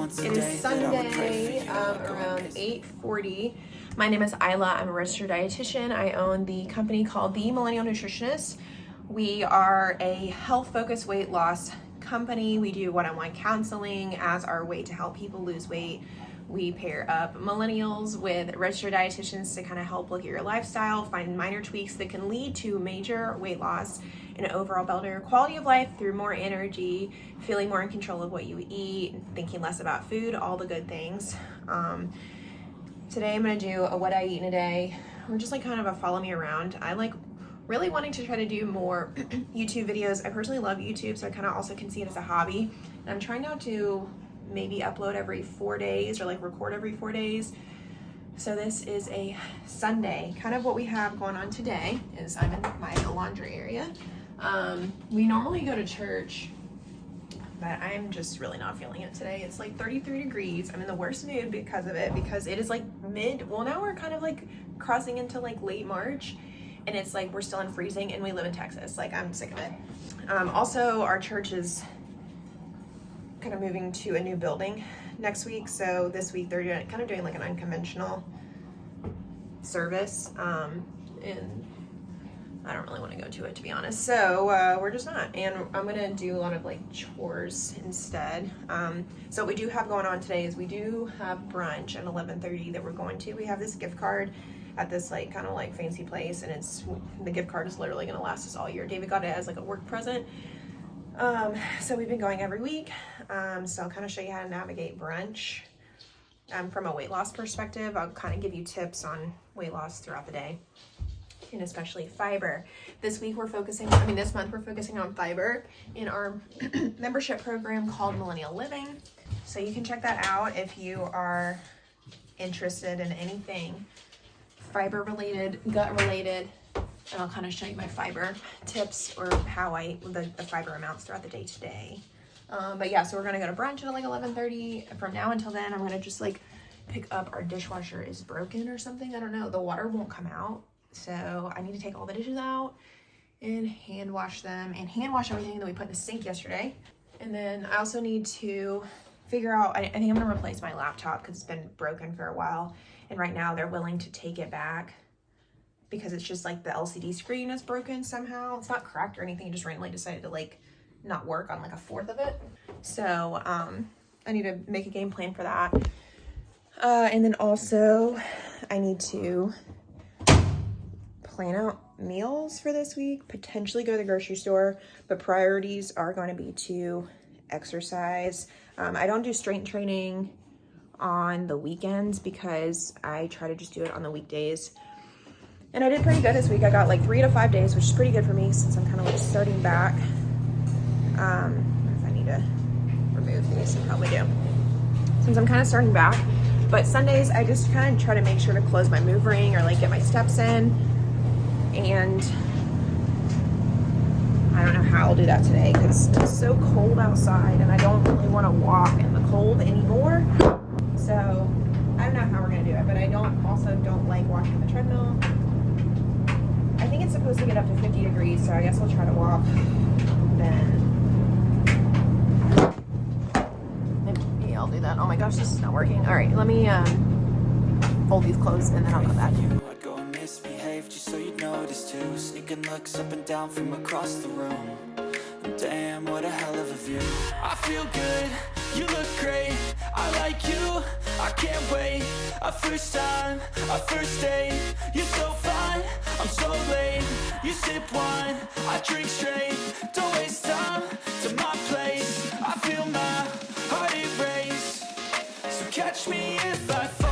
It is Sunday around 8:40. My name is Isla. I'm a registered dietitian. I own the company called The Millennial Nutritionist. We are a health-focused weight loss company. We do one-on-one counseling as our way to help people lose weight. We pair up millennials with registered dietitians to kind of help look at your lifestyle, find minor tweaks that can lead to major weight loss and overall better quality of life through more energy, feeling more in control of what you eat, thinking less about food, all the good things. Today I'm gonna do a what I eat in a day, or just like kind of a follow me around. I like really wanting to try to do more YouTube videos. I personally love YouTube, so I kind of also can see it as a hobby. And I'm trying now to maybe upload every 4 days or like record every 4 days. So this is a Sunday. Kind of what we have going on today is I'm in my laundry area. We normally go to church, but I'm just really not feeling it today. It's like 33 degrees. I'm in the worst mood because of it, because it is like now we're kind of like crossing into like late March, and it's like we're still in freezing, and we live in Texas. Like, I'm sick of it. Also, our church is kind of moving to a new building next week, so this week they're doing like an unconventional service, and I don't really want to go to it, to be honest, so we're just not, and I'm gonna do a lot of like chores instead. So what we do have going on today is we do have brunch at 11:30 that we're going to. We have this gift card at this like kind of like fancy place, and the gift card is literally gonna last us all year. David got it as like a work present. So we've been going every week. So I'll kind of show you how to navigate brunch. From a weight loss perspective, I'll kind of give you tips on weight loss throughout the day, and especially fiber. This month we're focusing on fiber in our membership program called Millennial Living. So you can check that out if you are interested in anything fiber related, gut related. And I'll kind of show you my fiber tips, or how I eat the fiber amounts throughout the day today. But yeah, so we're gonna go to brunch at like 11:30. From now until then, I'm gonna just like pick up, our dishwasher is broken or something. I don't know. The water won't come out, so I need to take all the dishes out and hand wash them, and hand wash everything that we put in the sink yesterday. And then I also need to figure out. I think I'm gonna replace my laptop because it's been broken for a while, and right now they're willing to take it back, because it's just like the LCD screen is broken somehow. It's not cracked or anything. It just randomly decided to like not work on like a fourth of it. So I need to make a game plan for that. And then also I need to plan out meals for this week, potentially go to the grocery store, but priorities are going to be to exercise. I don't do strength training on the weekends because I try to just do it on the weekdays. And I did pretty good this week. I got like 3 to 5 days, which is pretty good for me since I'm kind of like starting back. If I need to remove these, I probably do. Since I'm kind of starting back. But Sundays, I just kind of try to make sure to close my move ring or like get my steps in. And I don't know how I'll do that today because it's so cold outside and I don't really want to walk in the cold anymore. So I don't know how we're going to do it, but I don't like walking the treadmill. I think it's supposed to get up to 50 degrees, so I guess I'll try to walk then. Maybe I'll do that. Oh my gosh, this is not working. All right, let me fold these clothes and then I'll come back. I'd go and misbehave just so you'd notice too. Sneaking looks up and down from across the room. And damn, what a hell of a view. I feel good, you look great, I like you, I can't wait. A first time, a first date, you're so fine, I'm so late. You sip wine, I drink straight, don't waste time to my place. I feel my heart erase, so catch me if I fall.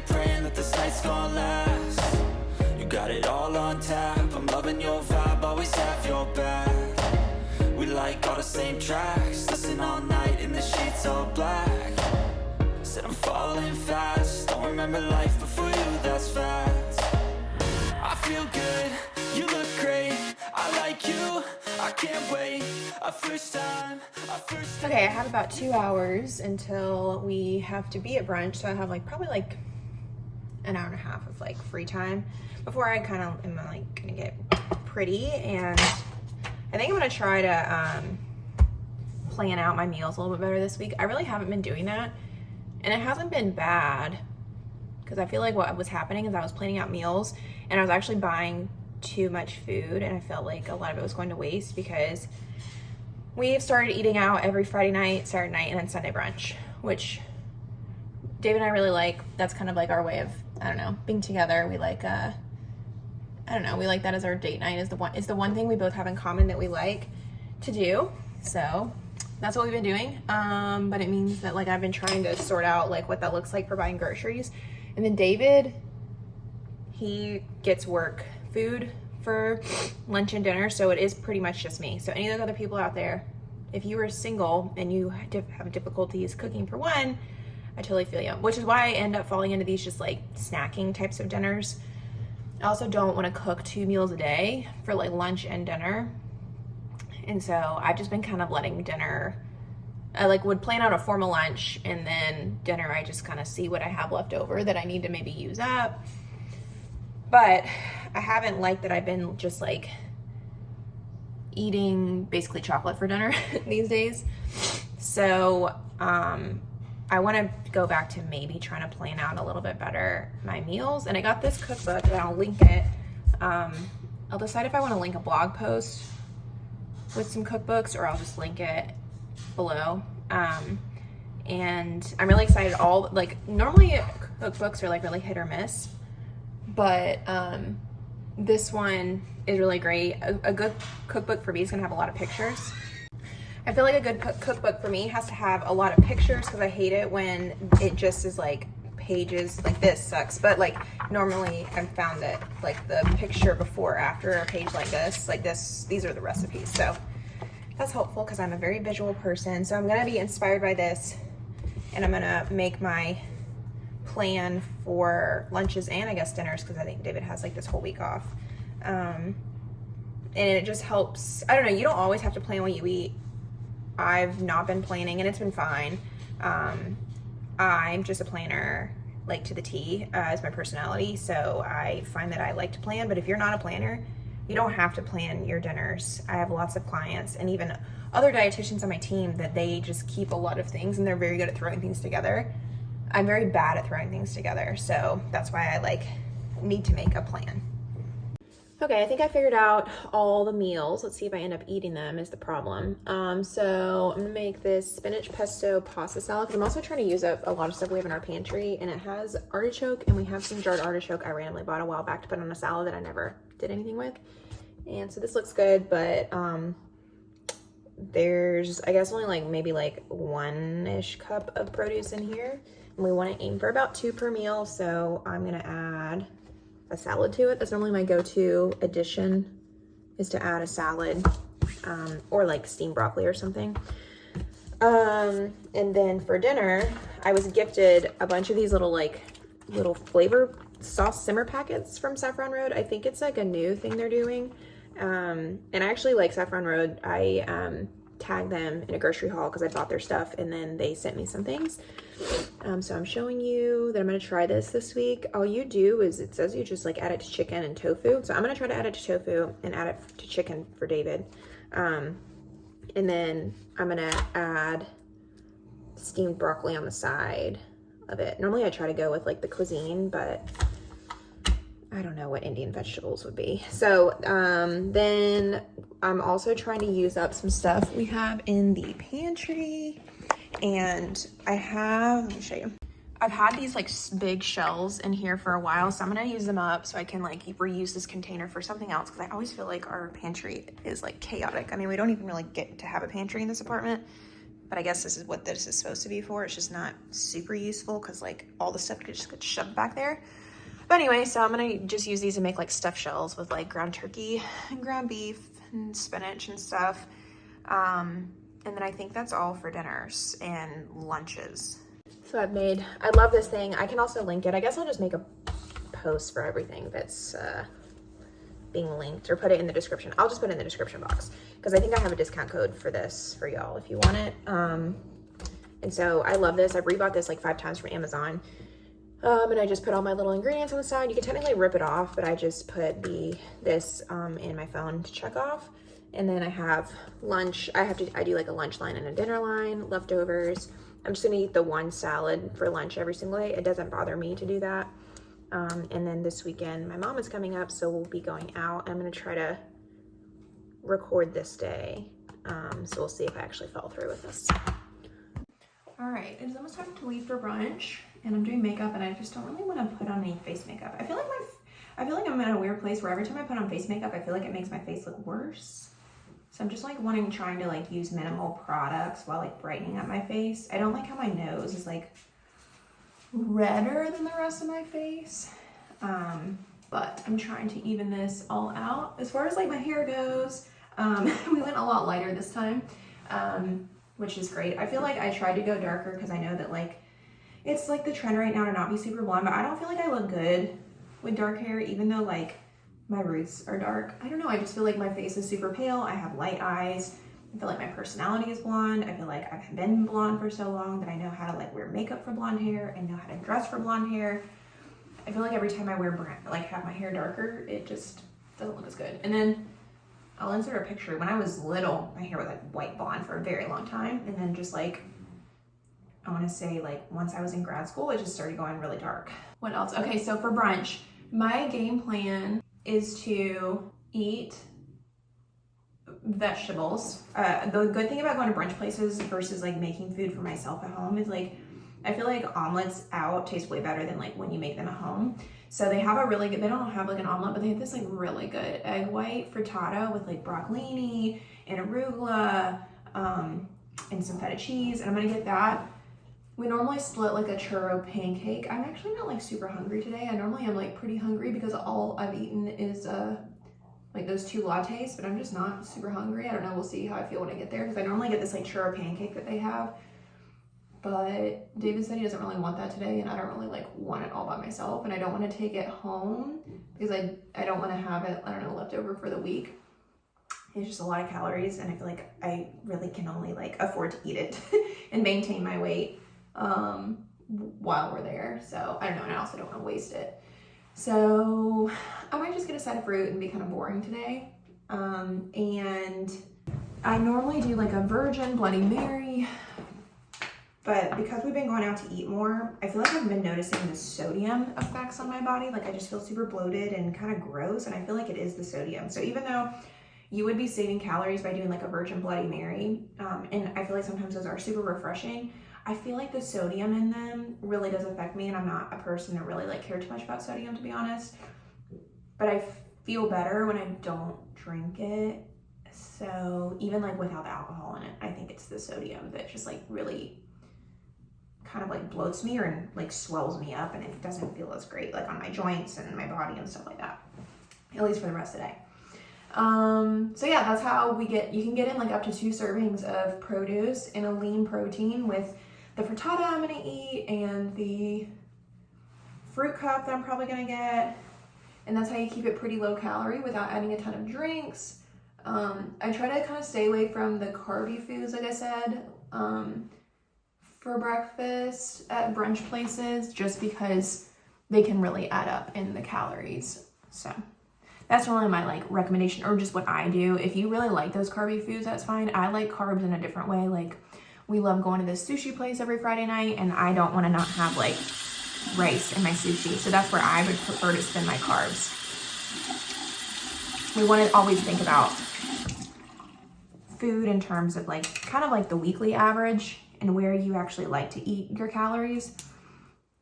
Praying that this night's gonna last. You got it all on tap, I'm loving your vibe, always have your back. We like all the same tracks, listen all night in the sheets all black. Said I'm falling fast, don't remember life before you, that's facts. I feel good, you look great, I I like you, I can't wait. A first time. Okay, I have about 2 hours until we have to be at brunch, so I have like probably like an hour and a half of like free time before I kind of am like gonna get pretty. And I think I'm gonna try to plan out my meals a little bit better this week. I really haven't been doing that, and it hasn't been bad, because I feel like what was happening is I was planning out meals and I was actually buying too much food, and I felt like a lot of it was going to waste because we've started eating out every Friday night, Saturday night, and then Sunday brunch, which David and I really like. That's kind of like our way of, I don't know, being together. We like, I don't know, we like that as our date night, is the one thing we both have in common that we like to do. So that's what we've been doing. But it means that like I've been trying to sort out like what that looks like for buying groceries. And then David, he gets work food for lunch and dinner, so it is pretty much just me. So any of those other people out there, if you were single and you have difficulties cooking for one, I totally feel you. Which is why I end up falling into these just like snacking types of dinners. I also don't want to cook 2 meals a day for like lunch and dinner. And so I've just been kind of letting dinner, I like would plan out a formal lunch, and then dinner I just kind of see what I have left over that I need to maybe use up. But I haven't liked that I've been just like eating basically chocolate for dinner these days. So I want to go back to maybe trying to plan out a little bit better my meals. And I got this cookbook, and I'll link it. I'll decide if I want to link a blog post with some cookbooks, or I'll just link it below. And I'm really excited. All like normally cookbooks are like really hit or miss, but this one is really great. A good cookbook for me is gonna have a lot of pictures. I feel like a good cookbook for me has to have a lot of pictures, because I hate it when it just is like pages. Like this sucks, but like normally I've found that like the picture before or after a page like this, these are the recipes. So that's helpful because I'm a very visual person. So I'm gonna be inspired by this, and I'm gonna make my plan for lunches and I guess dinners, because I think David has like this whole week off. And it just helps. I don't know, you don't always have to plan what you eat. I've not been planning, and it's been fine. I'm just a planner, like to the T, as my personality. So I find that I like to plan, but if you're not a planner, you don't have to plan your dinners. I have lots of clients and even other dietitians on my team that they just keep a lot of things, and they're very good at throwing things together. I'm very bad at throwing things together. So that's why I like need to make a plan. Okay, I think I figured out all the meals. Let's see if I end up eating them is the problem. So I'm gonna make this spinach pesto pasta salad, because I'm also trying to use up a lot of stuff we have in our pantry, and it has artichoke, and we have some jarred artichoke I randomly bought a while back to put on a salad that I never did anything with. And so this looks good, but there's, I guess, only like maybe like 1-ish cup of produce in here, and we want to aim for about 2 per meal. So I'm gonna add a salad to it. That's normally my go-to addition, is to add a salad, or like steamed broccoli or something. And then for dinner, I was gifted a bunch of these little flavor sauce simmer packets from Saffron Road. I think it's like a new thing they're doing. And I actually like Saffron Road. I tagged them in a grocery haul because I bought their stuff, and then they sent me some things. So I'm showing you that I'm going to try this week. All you do is, it says you just like add it to chicken and tofu. So I'm going to try to add it to tofu and add it to chicken for David. And then I'm going to add steamed broccoli on the side of it. Normally I try to go with like the cuisine, but I don't know what Indian vegetables would be. So then I'm also trying to use up some stuff we have in the pantry. And let me show you. I've had these like big shells in here for a while, so I'm gonna use them up so I can like reuse this container for something else, because I always feel like our pantry is like chaotic. I mean, we don't even really get to have a pantry in this apartment, but I guess this is what this is supposed to be for. It's just not super useful because like all the stuff just gets shoved back there. But anyway, so I'm gonna just use these to make like stuffed shells with like ground turkey and ground beef and spinach and stuff. And then I think that's all for dinners and lunches. So I love this thing. I can also link it. I guess I'll just make a post for everything that's being linked, or put it in the description. I'll just put it in the description box because I think I have a discount code for this for y'all if you want it. And so I love this. I've rebought this like 5 times from Amazon. And I just put all my little ingredients on the side. You can technically rip it off, but I just put this in my phone to check off. And then I have lunch. I do like a lunch line and a dinner line, leftovers. I'm just gonna eat the one salad for lunch every single day. It doesn't bother me to do that. And then this weekend, my mom is coming up, so we'll be going out. I'm gonna try to record this day. So we'll see if I actually fell through with this. All right, it is almost time to leave for brunch, and I'm doing makeup, and I just don't really want to put on any face makeup. I feel like I'm in a weird place where every time I put on face makeup, I feel like it makes my face look worse. So I'm just like trying to like use minimal products while like brightening up my face. I don't like how my nose is like redder than the rest of my face. But I'm trying to even this all out. As far as like my hair goes, we went a lot lighter this time, which is great. I feel like I tried to go darker because I know that like it's like the trend right now to not be super blonde, but I don't feel like I look good with dark hair, even though like my roots are dark. I don't know, I just feel like my face is super pale. I have light eyes. I feel like my personality is blonde. I feel like I've been blonde for so long that I know how to like wear makeup for blonde hair and know how to dress for blonde hair. I feel like every time I wear have my hair darker, it just doesn't look as good. And then I'll insert a picture. When I was little, my hair was like white blonde for a very long time. And then just like, I want to say like once I was in grad school, it just started going really dark. What else? Okay, so for brunch, my game plan is to eat vegetables. The good thing about going to brunch places versus like making food for myself at home is like, I feel like omelets out taste way better than like when you make them at home. So they have a really good, they don't have like an omelet, but they have this like really good egg white frittata with like broccolini and arugula, and some feta cheese. And I'm gonna get that. We normally split like a churro pancake. I'm actually not like super hungry today. I normally am like pretty hungry because all I've eaten is like those 2 lattes, but I'm just not super hungry. I don't know, we'll see how I feel when I get there because I normally get this like churro pancake that they have. But David said he doesn't really want that today, and I don't really like want it all by myself, and I don't want to take it home because I don't want to have it, I don't know, left over for the week. It's just a lot of calories, and I feel like I really can only like afford to eat it and maintain my weight while we're there. So I don't know, and I also don't want to waste it. So I might just get a side of fruit and be kind of boring today. And I normally do like a virgin Bloody Mary, but because we've been going out to eat more, I feel like I've been noticing the sodium effects on my body. Like I just feel super bloated and kind of gross, and I feel like it is the sodium. So even though you would be saving calories by doing like a virgin Bloody Mary, and I feel like sometimes those are super refreshing, I feel like the sodium in them really does affect me, and I'm not a person that really like care too much about sodium, to be honest. But I feel better when I don't drink it. So even like without the alcohol in it, I think it's the sodium that just like really kind of like bloats me or like swells me up, and it doesn't feel as great like on my joints and my body and stuff like that, at least for the rest of the day. So yeah, that's how you can get in like up to 2 servings of produce in a lean protein with the frittata I'm gonna eat and the fruit cup that I'm probably gonna get. And that's how you keep it pretty low calorie without adding a ton of drinks. I try to kind of stay away from the carby foods, like I said, for breakfast at brunch places, just because they can really add up in the calories. So that's really my like recommendation, or just what I do. If you really like those carby foods, that's fine. I like carbs in a different way. Like we love going to this sushi place every Friday night, and I don't want to not have like rice in my sushi. So that's where I would prefer to spend my carbs. We want to always think about food in terms of like kind of like the weekly average and where you actually like to eat your calories.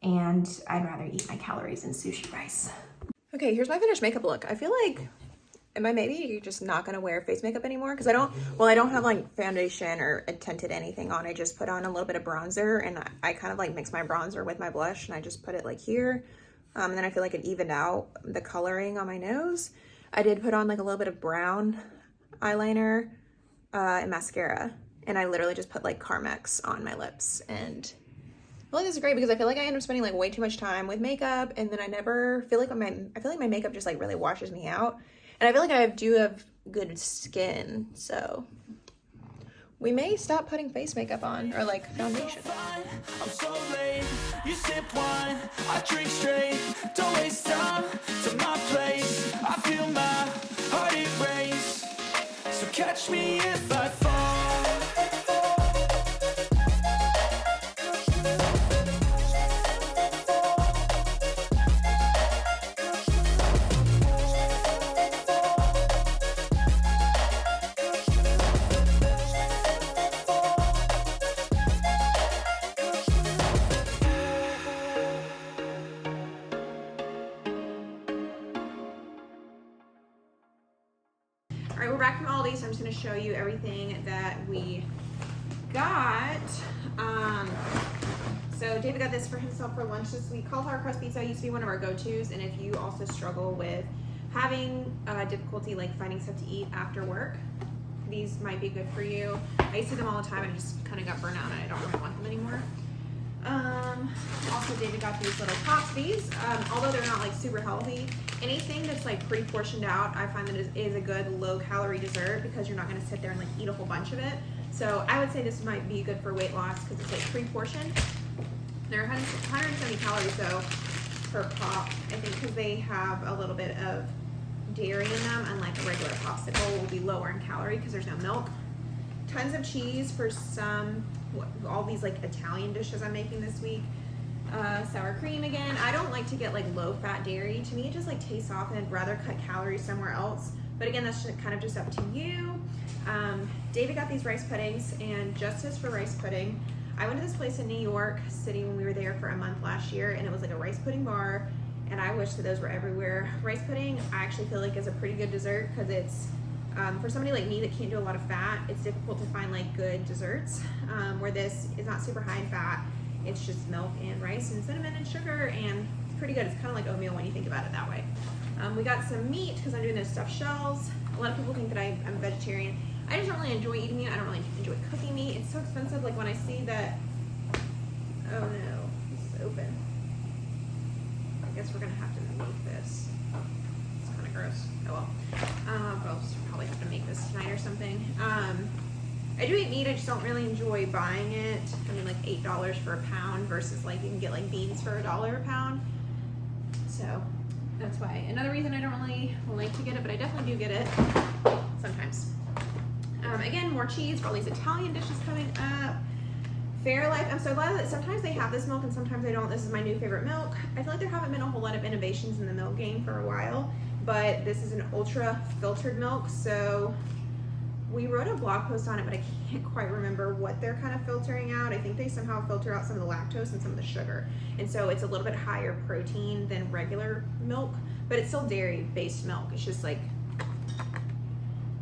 And I'd rather eat my calories in sushi rice. Okay, here's my finished makeup look. I feel like, am I maybe just not gonna wear face makeup anymore? Because I don't have like foundation or a tinted anything on. I just put on a little bit of bronzer, and I kind of like mix my bronzer with my blush, and I just put it like here. And then I feel like it evened out the coloring on my nose. I did put on like a little bit of brown eyeliner and mascara. And I literally just put like Carmex on my lips, and I feel like this is great because I feel like I end up spending like way too much time with makeup, and then I feel like my makeup just like really washes me out. And I feel like I do have good skin, so we may stop putting face makeup on or like foundation. I'm so late, you sip wine, I drink straight, don't waste time to my place. I feel my heart erase, so catch me if I fall. All right, we're back from Aldi, so I'm just going to show you everything that we got. So David got this for himself for lunch this week. Cauliflower crust pizza used to be one of our go-tos, and if you also struggle with having difficulty like finding stuff to eat after work, these might be good for you. I used to eat them all the time and I just kind of got burnt out and I don't really want them anymore. Also David got these little Popsies. Although they're not like super healthy, anything that's like pre-portioned out, I find that is a good low-calorie dessert because you're not going to sit there and like eat a whole bunch of it. So I would say this might be good for weight loss because it's like pre-portioned. They're 170 calories though per pop, I think, because they have a little bit of dairy in them, unlike a regular popsicle will be lower in calorie because there's no milk. Tons of cheese for all these like Italian dishes I'm making this week. Sour cream again. I don't like to get like low-fat dairy. To me, it just like tastes off, and I'd rather cut calories somewhere else. But again, that's kind of just up to you. David got these rice puddings, and justice for rice pudding. I went to this place in New York City when we were there for a month last year, and it was like a rice pudding bar, and I wish that those were everywhere. Rice pudding, I actually feel like is a pretty good dessert because it's, for somebody like me that can't do a lot of fat, it's difficult to find like good desserts, where this is not super high in fat. It's just milk and rice and cinnamon and sugar, and it's pretty good. It's kind of like oatmeal when you think about it that way. We got some meat because I'm doing those stuffed shells. A lot of people think that I'm vegetarian. I just don't really enjoy eating meat. I don't really enjoy cooking meat. It's so expensive. Like when I see that, oh no, this is open. I guess we're gonna have to make this. It's kind of gross. Oh well. But I'll just probably have to make this tonight or something. I do eat meat, I just don't really enjoy buying it. I mean, like $8 for a pound versus like you can get like beans for $1 a pound. So that's why. Another reason I don't really like to get it, but I definitely do get it sometimes. Again, more cheese for all these Italian dishes coming up. Fairlife, I'm so glad that sometimes they have this milk and sometimes they don't. This is my new favorite milk. I feel like there haven't been a whole lot of innovations in the milk game for a while, but this is an ultra filtered milk, so we wrote a blog post on it, but I can't quite remember what they're kind of filtering out. I think they somehow filter out some of the lactose and some of the sugar. And so it's a little bit higher protein than regular milk, but it's still dairy-based milk. It's just like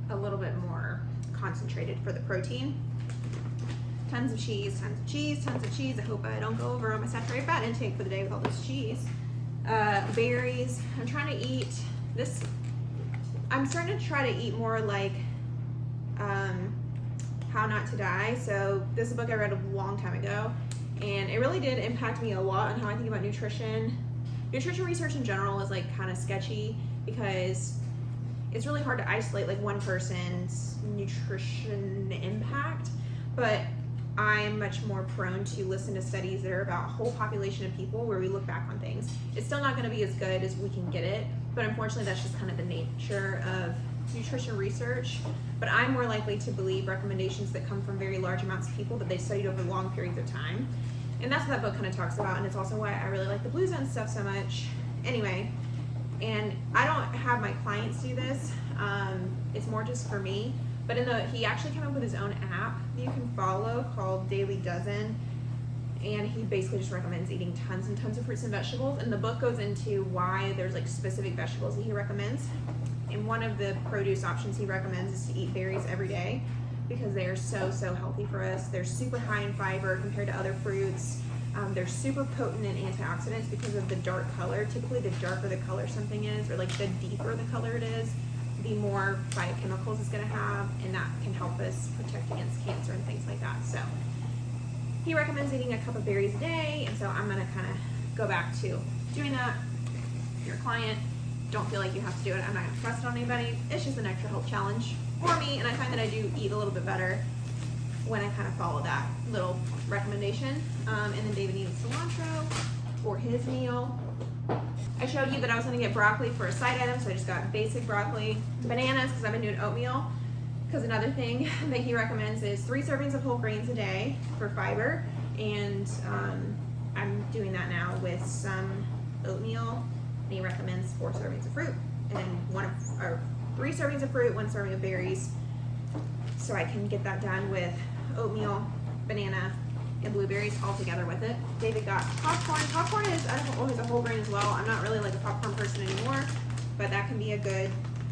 a little bit more concentrated for the protein. Tons of cheese, tons of cheese, tons of cheese. I hope I don't go over on my saturated fat intake for the day with all this cheese. Berries. I'm trying to eat this. I'm starting to try to eat more like How Not to Die. So this is a book I read a long time ago, and it really did impact me a lot on how I think about nutrition. Nutrition research in general is like kind of sketchy because it's really hard to isolate like one person's nutrition impact, but I'm much more prone to listen to studies that are about a whole population of people where we look back on things. It's still not going to be as good as we can get it, but unfortunately that's just kind of the nature of nutrition research. But I'm more likely to believe recommendations that come from very large amounts of people that they studied over long periods of time. And that's what that book kind of talks about, and it's also why I really like the Blue Zone stuff so much. Anyway, and I don't have my clients do this. It's more just for me. But he actually came up with his own app that you can follow called Daily Dozen, and he basically just recommends eating tons and tons of fruits and vegetables. And the book goes into why there's like specific vegetables that he recommends. And one of the produce options he recommends is to eat berries every day because they are so healthy for us. They're super high in fiber compared to other fruits. They're super potent in antioxidants because of the dark color. Typically, the darker the color something is, or like the deeper the color it is, the more biochemicals it's going to have, and that can help us protect against cancer and things like that. So he recommends eating a cup of berries a day, and so I'm going to kind of go back to doing that. If you're a client, don't feel like you have to do it. I'm not gonna press it on anybody. It's just an extra health challenge for me, and I find that I do eat a little bit better when I kind of follow that little recommendation. And then David needs cilantro for his meal. I showed you that I was gonna get broccoli for a side item, so I just got basic broccoli. Bananas, because I've been doing oatmeal. Because another thing that he recommends is 3 servings of whole grains a day for fiber. And I'm doing that now with some oatmeal. And he recommends 4 servings of fruit. And 3 servings of fruit, 1 serving of berries. So I can get that done with oatmeal, banana, and blueberries all together with it. David got popcorn. Popcorn is a whole grain as well. I'm not really like a popcorn person anymore, but that can be a good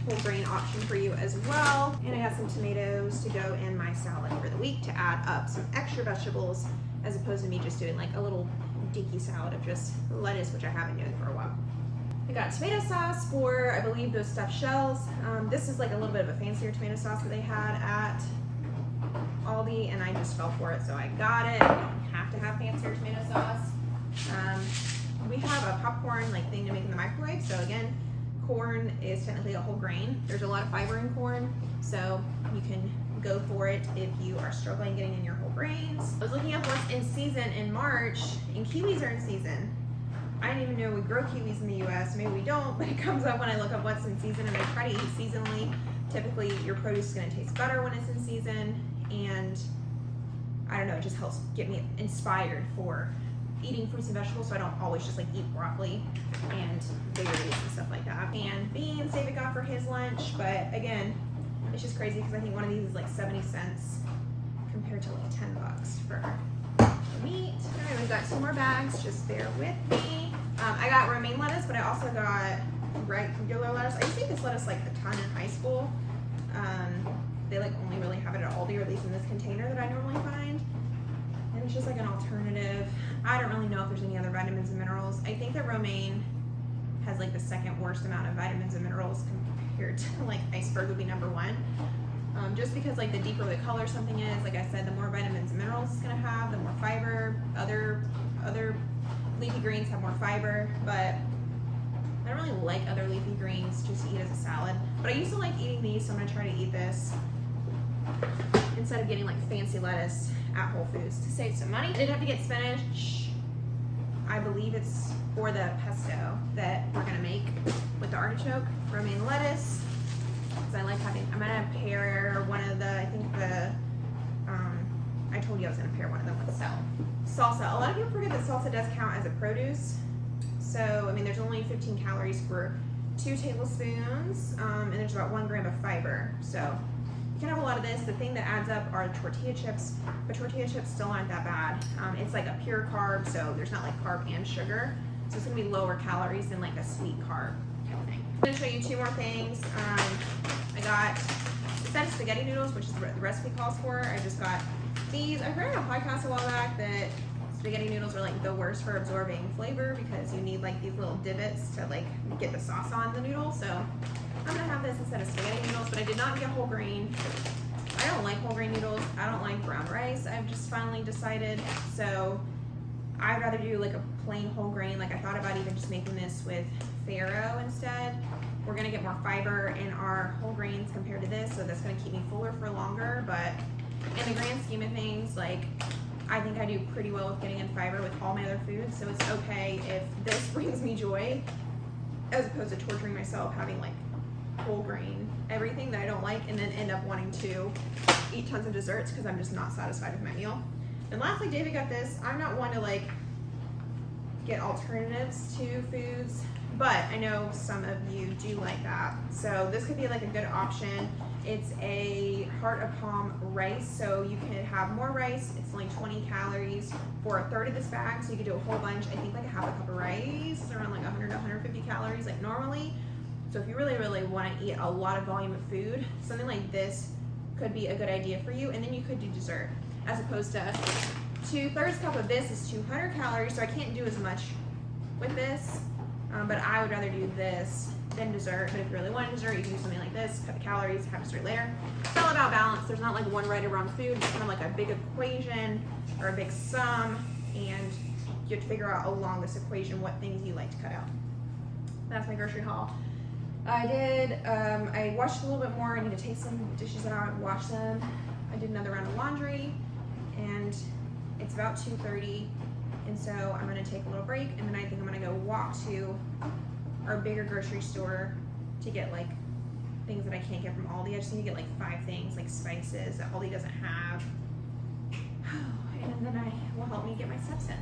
whole grain option for you as well. And I got some tomatoes to go in my salad for the week to add up some extra vegetables, as opposed to me just doing like a little dinky salad of just lettuce, which I haven't been doing for a while. I got tomato sauce for, I believe, those stuffed shells. This is like a little bit of a fancier tomato sauce that they had at Aldi, and I just fell for it, so I got it. I don't have to have fancier tomato sauce. We have a popcorn like thing to make in the microwave, so again, corn is technically a whole grain. There's a lot of fiber in corn, so you can go for it if you are struggling getting in your whole grains. I was looking up what's in season in March, and kiwis are in season. I didn't even know we grow kiwis in the US. Maybe we don't, but it comes up when I look up what's in season, and I try to eat seasonally. Typically, your produce is going to taste better when it's in season, and I don't know, it just helps get me inspired for eating fruits and vegetables, so I don't always just like eat broccoli and berries and stuff like that. And beans David got for his lunch, but again, it's just crazy because I think one of these is like 70 cents compared to like $10 for meat. All right, we've got 2 more bags, just bear with me. I got romaine lettuce, but I also got regular lettuce. I used to eat this lettuce like a ton in high school. They like only really have it at Aldi, or at least in this container that I normally find. And it's just like an alternative. I don't really know if there's any other vitamins and minerals. I think that romaine has like the 2nd worst amount of vitamins and minerals compared to like iceberg would be number 1. Just because like the deeper the color something is, like I said, the more vitamins and minerals it's gonna have, the more fiber. Other leafy greens have more fiber, but I don't really like other leafy greens just to eat as a salad. But I used to like eating these, so I'm gonna try to eat this instead of getting like fancy lettuce at Whole Foods to save some money. I did have to get spinach. I believe it's for the pesto that we're gonna make with the artichoke. Romaine lettuce, because I like having, I'm gonna pair one of the, I think the, I told you I was gonna pair one of them with salsa. A lot of people forget that salsa does count as a produce. So, I mean, there's only 15 calories for 2 tablespoons, and there's about 1 gram of fiber. So, you can have a lot of this. The thing that adds up are tortilla chips, but tortilla chips still aren't that bad. It's like a pure carb, so there's not like carb and sugar. So, it's gonna be lower calories than like a sweet carb kind of thing. I'm gonna show you 2 more things. I got instead of spaghetti noodles, which is what the recipe calls for. I just got these. I heard on a podcast a while back that spaghetti noodles are like the worst for absorbing flavor because you need like these little divots to like get the sauce on the noodle. So I'm gonna have this instead of spaghetti noodles, but I did not get whole grain. I don't like whole grain noodles. I don't like brown rice. I've just finally decided. So I'd rather do like a plain whole grain. Like I thought about even just making this with farro instead. We're gonna get more fiber in our whole grains compared to this, so that's gonna keep me fuller for longer. But in the grand scheme of things, like I think I do pretty well with getting in fiber with all my other foods, so it's okay if this brings me joy as opposed to torturing myself having like whole grain everything that I don't like and then end up wanting to eat tons of desserts because I'm just not satisfied with my meal. And lastly, David got this. I'm not one to like get alternatives to foods, but I know some of you do like that. So this could be like a good option. It's a heart of palm rice, so you can have more rice. It's only 20 calories for a third of this bag, so you could do a whole bunch. I think like a half a cup of rice is around like 100 to 150 calories like normally. So if you really, really want to eat a lot of volume of food, something like this could be a good idea for you. And then you could do dessert, as opposed to 2/3 cup of this is 200 calories, so I can't do as much with this. But I would rather do this than dessert. But if you really want dessert, you can do something like this, cut the calories, have dessert later. It's all about balance. There's not like one right or wrong food. It's kind of like a big equation or a big sum, and you have to figure out along this equation what things you like to cut out. That's my grocery haul. I did, I washed a little bit more. I need to take some dishes out and wash them. I did another round of laundry, and it's about 2:30, and so I'm gonna take a little break, and then I think I'm gonna go walk to our bigger grocery store to get like things that I can't get from Aldi. I just need to get like 5 things, like spices that Aldi doesn't have. And then I will help me get my steps in.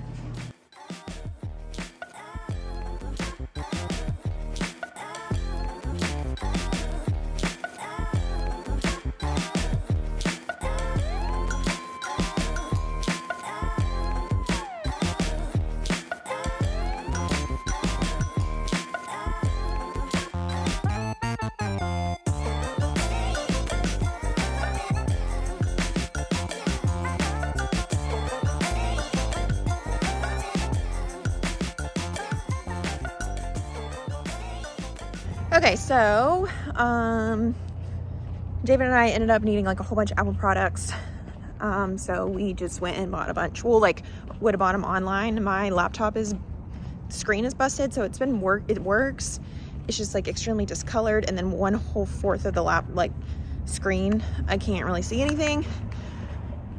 Okay, so David and I ended up needing like a whole bunch of Apple products. So we just went and bought a bunch. Well, like would have bought them online. My laptop screen is busted, so it works. It's just like extremely discolored, and then 1/4 of the screen, I can't really see anything.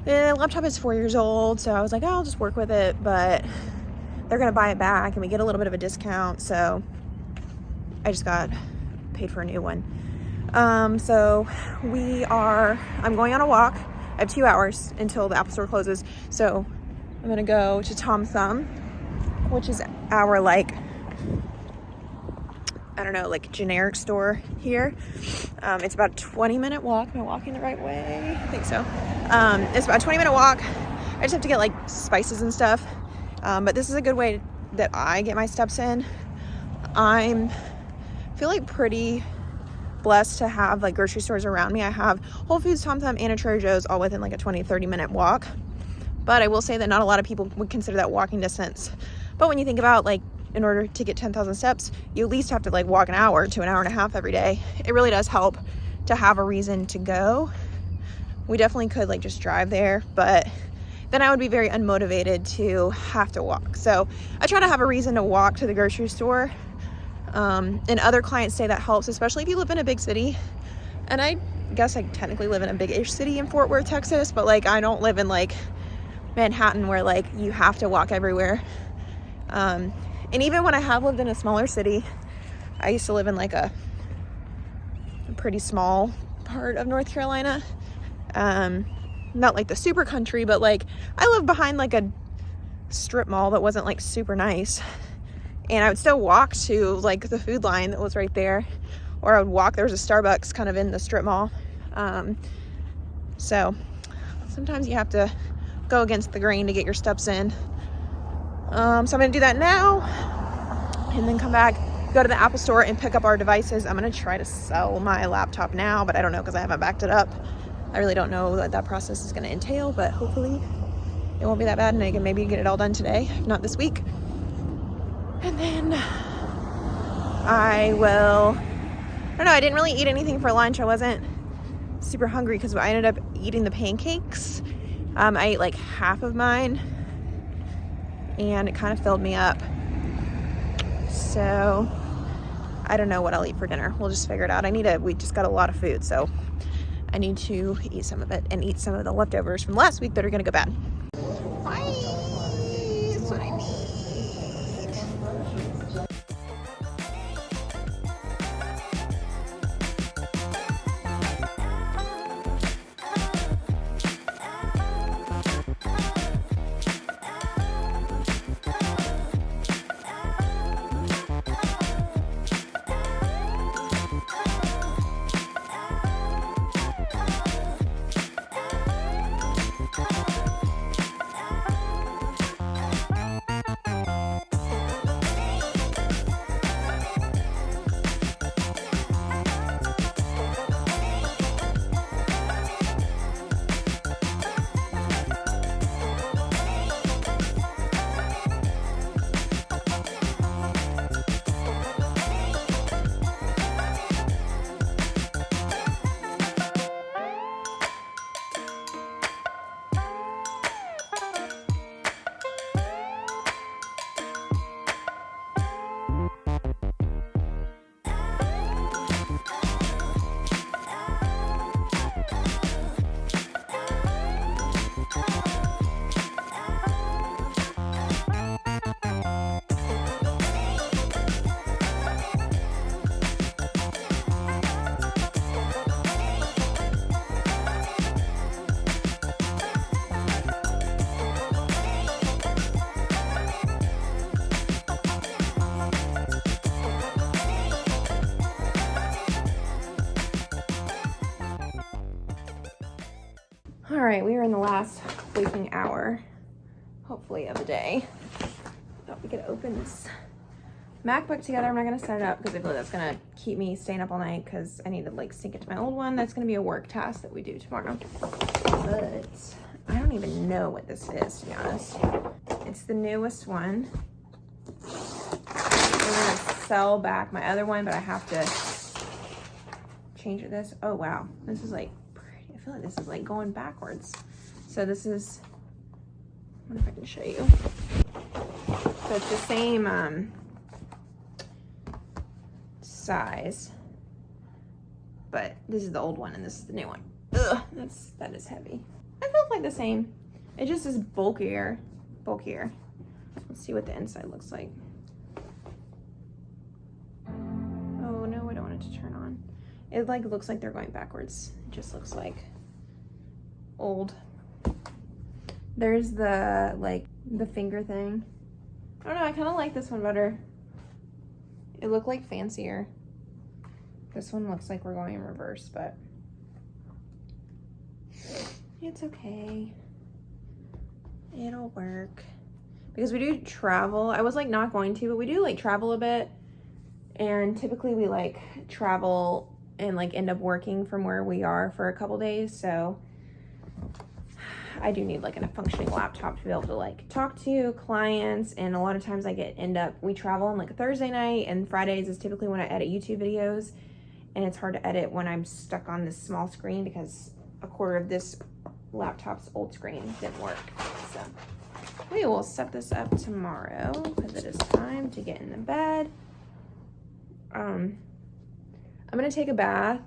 The laptop is 4 years old, so I was like, oh, I'll just work with it, but they're gonna buy it back and we get a little bit of a discount, so I just got paid for a new one. So I'm going on a walk. I have 2 hours until the Apple store closes, so I'm gonna go to Tom Thumb, which is our generic store here. It's about a 20-minute walk. Am I walking the right way? I think so. It's about a 20-minute walk. I just have to get like spices and stuff. But this is a good way that I get my steps in. I feel like pretty blessed to have like grocery stores around me. I have Whole Foods, Tom Thumb, and a Trader Joe's all within like a 20-30 minute walk. But I will say that not a lot of people would consider that walking distance. But when you think about like, in order to get 10,000 steps, you at least have to like walk an hour to an hour and a half every day. It really does help to have a reason to go. We definitely could like just drive there, but then I would be very unmotivated to have to walk. So I try to have a reason to walk to the grocery store. And other clients say that helps, especially if you live in a big city. And I guess I technically live in a big-ish city in Fort Worth, Texas, but like I don't live in like Manhattan where like you have to walk everywhere. And even when I have lived in a smaller city, I used to live in like a pretty small part of North Carolina. Not like the super country, but like I lived behind like a strip mall that wasn't like super nice. And I would still walk to like the Food Line that was right there, or I would walk. There was a Starbucks kind of in the strip mall. So sometimes you have to go against the grain to get your steps in. So I'm gonna do that now and then come back, go to the Apple store and pick up our devices. I'm gonna try to sell my laptop now, but I don't know because I haven't backed it up. I really don't know what that process is gonna entail, but hopefully it won't be that bad and I can maybe get it all done today, if not this week. And then I don't know, I didn't really eat anything for lunch. I wasn't super hungry because I ended up eating the pancakes. I ate like half of mine and it kind of filled me up. So I don't know what I'll eat for dinner. We'll just figure it out. We just got a lot of food, so I need to eat some of it and eat some of the leftovers from last week that are gonna go bad. That's what I need. All right, we are in the last waking hour, hopefully, of the day. Thought we could open this MacBook together. I'm not gonna set it up because I feel like that's gonna keep me staying up all night because I need to like sync it to my old one. That's gonna be a work task that we do tomorrow. But I don't even know what this is, to be honest. It's the newest one. I'm gonna sell back my other one, but I have to change it this. Oh wow, this is like pretty. I feel like this is like going backwards. So this is, I wonder if I can show you. So it's the same size, but this is the old one and this is the new one. Ugh, that is heavy. I felt like the same. It just is bulkier. Let's see what the inside looks like. Oh no, I don't want it to turn on. It like looks like they're going backwards. It just looks like old. There's the like the finger thing. I don't know, I kind of like this one better. It looked like fancier. This one looks like we're going in reverse, but it's okay. It'll work. Because we do travel. I was like not going to, but we do like travel a bit. And typically we like travel and like end up working from where we are for a couple days. So I do need like a functioning laptop to be able to like talk to clients. And a lot of times we travel on like a Thursday night, and Fridays is typically when I edit YouTube videos. And it's hard to edit when I'm stuck on this small screen because a quarter of this laptop's old screen didn't work. So we will set this up tomorrow because it is time to get in the bed. I'm gonna take a bath,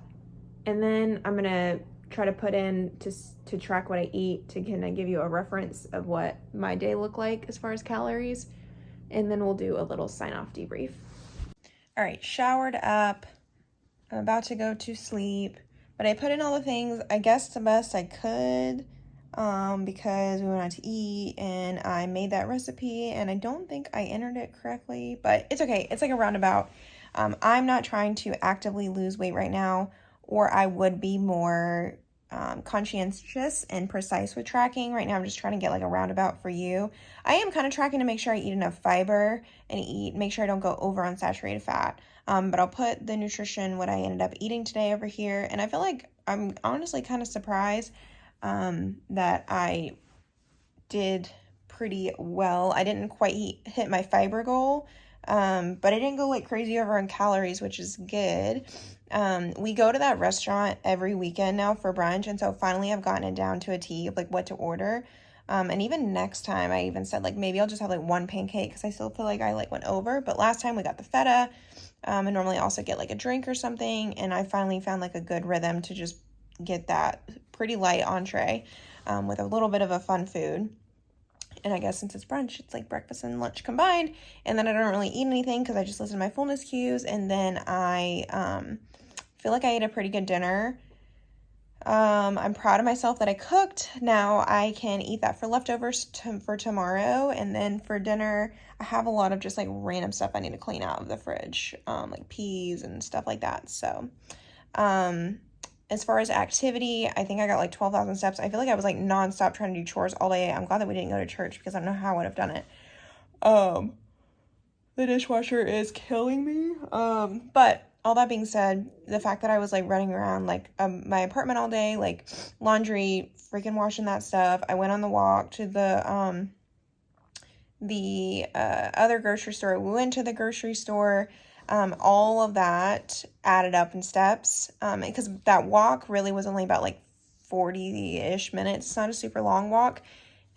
and then I'm gonna try to put in to track what I eat to kind of give you a reference of what my day looked like as far as calories, and then we'll do a little sign-off debrief. All right, showered up. I'm about to go to sleep, but I put in all the things, I guess, the best I could, because we went out to eat, and I made that recipe, and I don't think I entered it correctly, but it's okay. It's like a roundabout. I'm not trying to actively lose weight right now, or I would be more conscientious and precise with tracking. Right now, I'm just trying to get like a roundabout for you. I am kind of tracking to make sure I eat enough fiber and make sure I don't go over on saturated fat. But I'll put the nutrition, what I ended up eating today, over here. And I feel like I'm honestly kind of surprised that I did pretty well. I didn't quite hit my fiber goal, but I didn't go like crazy over on calories, which is good. We go to that restaurant every weekend now for brunch, and so finally I've gotten it down to a T of like what to order. And even next time I even said like maybe I'll just have like one pancake because I still feel like I like went over. But last time we got the feta, and normally I also get like a drink or something, and I finally found like a good rhythm to just get that pretty light entree with a little bit of a fun food. And I guess since it's brunch, it's like breakfast and lunch combined. And then I don't really eat anything because I just listen to my fullness cues. And then I feel like I ate a pretty good dinner. I'm proud of myself that I cooked. Now I can eat that for leftovers for tomorrow. And then for dinner, I have a lot of just like random stuff I need to clean out of the fridge, like peas and stuff like that. So as far as activity, I think I got like 12,000 steps. I feel like I was like nonstop trying to do chores all day. I'm glad that we didn't go to church because I don't know how I would have done it. The dishwasher is killing me. But all that being said, the fact that I was like running around like my apartment all day, like laundry, freaking washing that stuff. I went on the walk to the other grocery store. We went to the grocery store. All of that added up in steps, because that walk really was only about like 40-ish minutes. It's not a super long walk,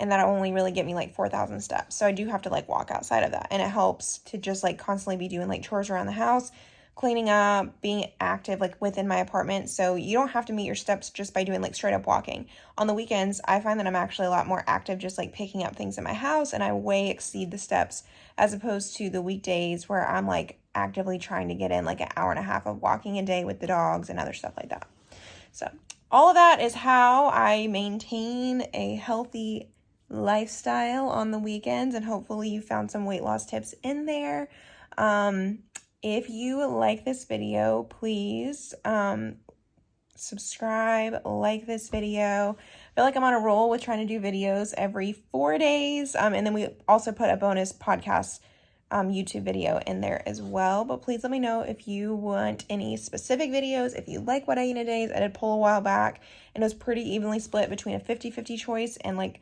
and that'll only really get me like 4,000 steps. So I do have to like walk outside of that, and it helps to just like constantly be doing like chores around the house, cleaning up, being active like within my apartment. So you don't have to meet your steps just by doing like straight up walking. On the weekends, I find that I'm actually a lot more active just like picking up things in my house, and I way exceed the steps as opposed to the weekdays where I'm like actively trying to get in like an hour and a half of walking a day with the dogs and other stuff like that. So all of that is how I maintain a healthy lifestyle on the weekends, and hopefully you found some weight loss tips in there. If you like this video, please subscribe, like this video, feel like I'm on a roll with trying to do videos every 4 days. And then we also put a bonus podcast YouTube video in there as well. But please let me know if you want any specific videos, if you like what I eat in a day. I did a poll a while back, and it was pretty evenly split between a 50-50 choice and like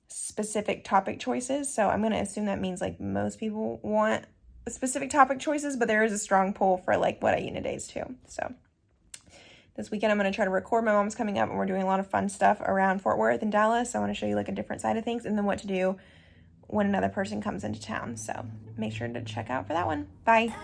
specific topic choices. So I'm going to assume that means like most people want specific topic choices, but there is a strong pull for like what I eat in a days too. So this weekend I'm going to try to record. My mom's coming up and we're doing a lot of fun stuff around Fort Worth and Dallas. So I want to show you like a different side of things and then what to do when another person comes into town. So make sure to check out for that one. Bye.